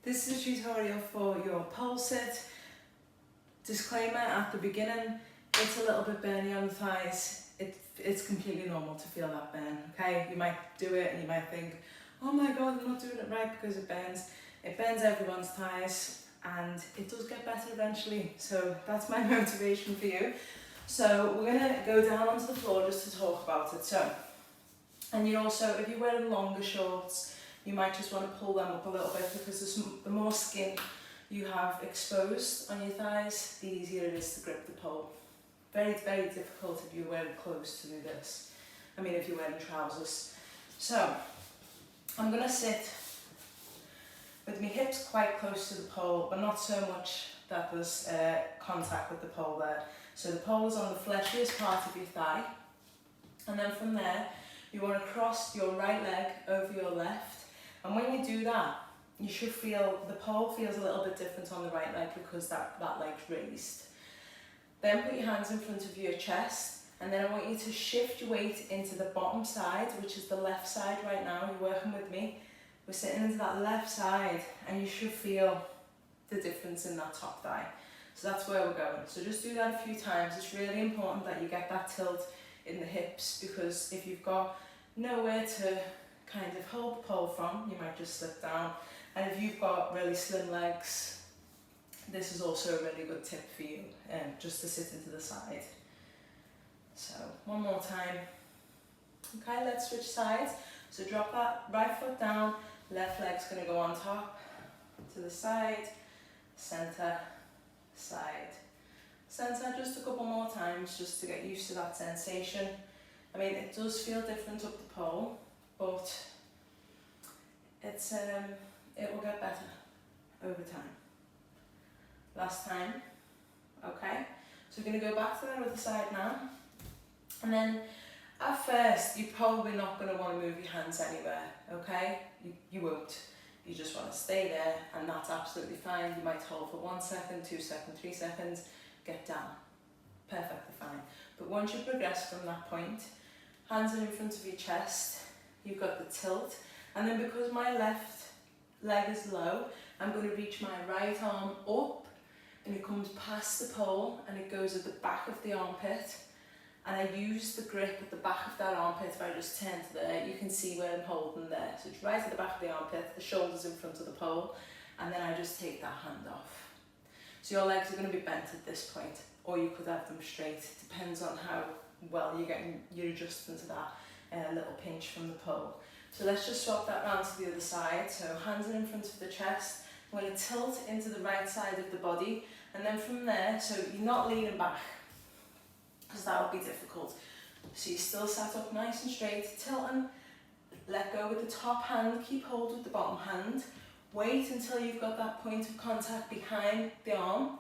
This is a tutorial for your pole sit. Disclaimer at the beginning, it's a little bit burny on the thighs. It's completely normal to feel that burn, okay? You might do it and you might think, oh my God, I'm not doing it right because it burns. It burns everyone's thighs and it does get better eventually. So that's my motivation for you. So we're gonna go down onto the floor just to talk about it. So, and you also, if you're wearing longer shorts, you might just want to pull them up a little bit because the more skin you have exposed on your thighs, the easier it is to grip the pole. Very, very difficult if you're wearing clothes to do this. I mean, if you're wearing trousers. So, I'm going to sit with my hips quite close to the pole, but not so much that there's contact with the pole there. So the pole is on the fleshiest part of your thigh. And then from there, you want to cross your right leg over your left. And when you do that, you should feel, the pole feels a little bit different on the right leg because that leg's raised. Then put your hands in front of your chest, and then I want you to shift your weight into the bottom side, which is the left side right now. You're working with me. We're sitting into that left side, and you should feel the difference in that top thigh. So that's where we're going. So just do that a few times. It's really important that you get that tilt in the hips, because if you've got nowhere to kind of hold the pole from, you might just slip down. And if you've got really slim legs, this is also a really good tip for you, just to sit into the side. So one more time. Okay, let's switch sides. So drop that right foot down, left leg's going to go on top, to the side, centre, side, centre. Just a couple more times just to get used to that sensation. I mean, it does feel different up the pole, but it's it will get better over time. Last time, okay? So we're going to go back to that other side now. And then at first, you're probably not going to want to move your hands anywhere, okay? You won't. You just want to stay there, and that's absolutely fine. You might hold for 1 second, 2 seconds, 3 seconds, get down. Perfectly fine. But once you progress from that point, hands are in front of your chest, you've got the tilt, and then because my left leg is low, I'm going to reach my right arm up, and it comes past the pole and it goes at the back of the armpit, and I use the grip at the back of that armpit. If I just turn to there, you can see where I'm holding there. So it's right at the back of the armpit, the shoulders in front of the pole, and then I just take that hand off. So your legs are going to be bent at this point, or you could have them straight. Depends on how well you're adjusting to that little pinch from the pole. So let's just swap that round to the other side. So hands are in front of the chest. I'm going to tilt into the right side of the body, and then from there, so you're not leaning back, because that would be difficult. So you're still sat up nice and straight, tilting, let go with the top hand, keep hold with the bottom hand, wait until you've got that point of contact behind the arm,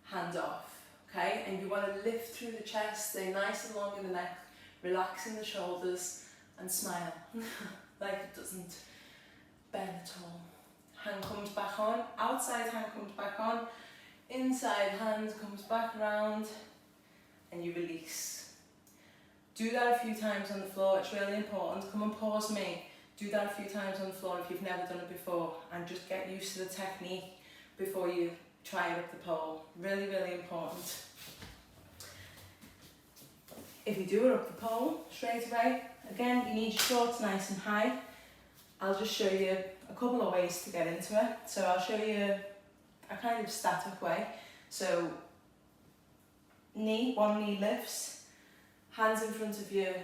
hand off, okay? And you want to lift through the chest, stay nice and long in the neck, relaxing the shoulders, and smile, like it doesn't bend at all. Hand comes back on, outside hand comes back on, inside hand comes back around, and you release. Do that a few times on the floor. It's really important. Come and pause me. Do that a few times on the floor if you've never done it before, and just get used to the technique before you try it up the pole. Really, really important. If you do it up the pole straight away, again, you need your shorts nice and high. I'll just show you a couple of ways to get into it. So I'll show you a kind of static way. So one knee lifts, hands in front of your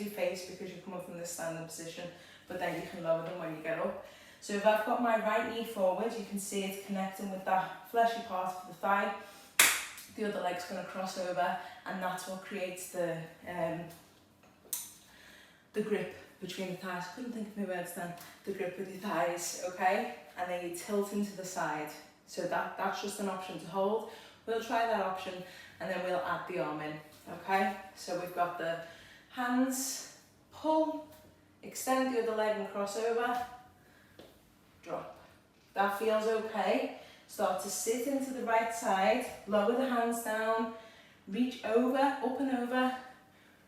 face because you're coming from this standing position, but then you can lower them when you get up. So if I've got my right knee forward, you can see it's connecting with that fleshy part of the thigh. The other leg's going to cross over, and that's what creates the grip between the thighs. I couldn't think of my words then. The grip with your thighs, okay? And then you tilt into the side. So that's just an option to hold. We'll try that option, and then we'll add the arm in, okay? So we've got the hands, pull, extend the other leg and cross over, drop. That feels okay. Start to sit into the right side, lower the hands down, reach over, up and over.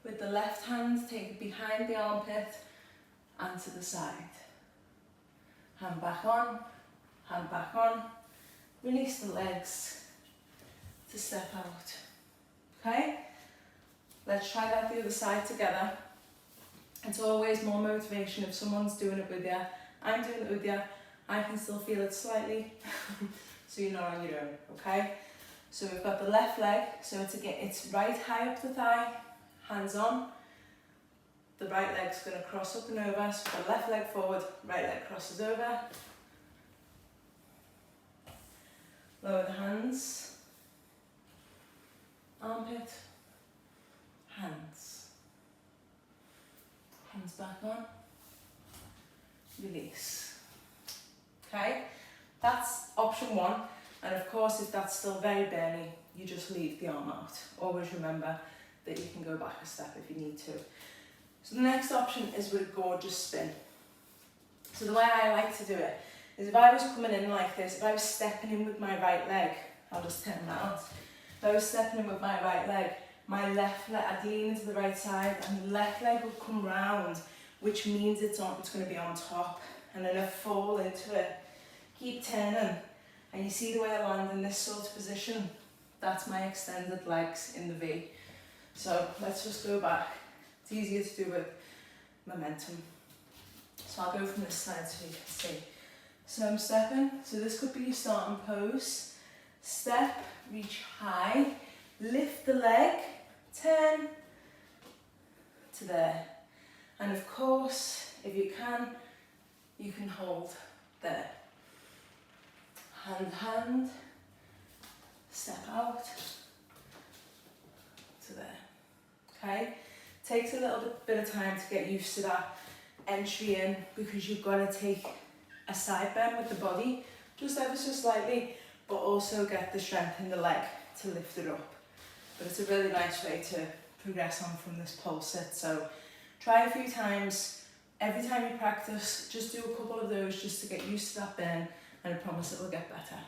With the left hand, take it behind the armpit and to the side. hand back on, hand back on. Release the legs to step out. Okay? Let's try that the other side together. It's always more motivation if someone's doing it with you. I'm doing it with you. I can still feel it slightly, so you're not on your own, okay? So we've got the left leg, so it's right high up the thigh, hands on. The right leg's going to cross up and over, so the left leg forward, right leg crosses over. Lower the hands, armpit, hands. Hands back on, release. Okay, that's option one. And of course, if that's still very burny, you just leave the arm out. Always remember that you can go back a step if you need to. So the next option is with a gorgeous spin. So the way I like to do it is if I was coming in like this, if I was stepping in with my right leg, I'll just turn around. If I was stepping in with my right leg, my left leg, I'd lean into the right side and the left leg will come round, which means it's going to be on top. And then I fall into it. Keep turning. And you see the way I land in this sort of position? That's my extended legs in the V. So let's just go back. It's easier to do with momentum. So I'll go from this side so you can see. So I'm stepping. So this could be your starting pose. Step, reach high, lift the leg, turn to there. And of course, if you can hold there. Hand, step out to there. Okay? Takes a little bit of time to get used to that entry in because you've got to take a side bend with the body, just ever so slightly, but also get the strength in the leg to lift it up. But it's a really nice way to progress on from this pole sit. So try a few times. Every time you practice, just do a couple of those just to get used to that bend, and I promise it will get better.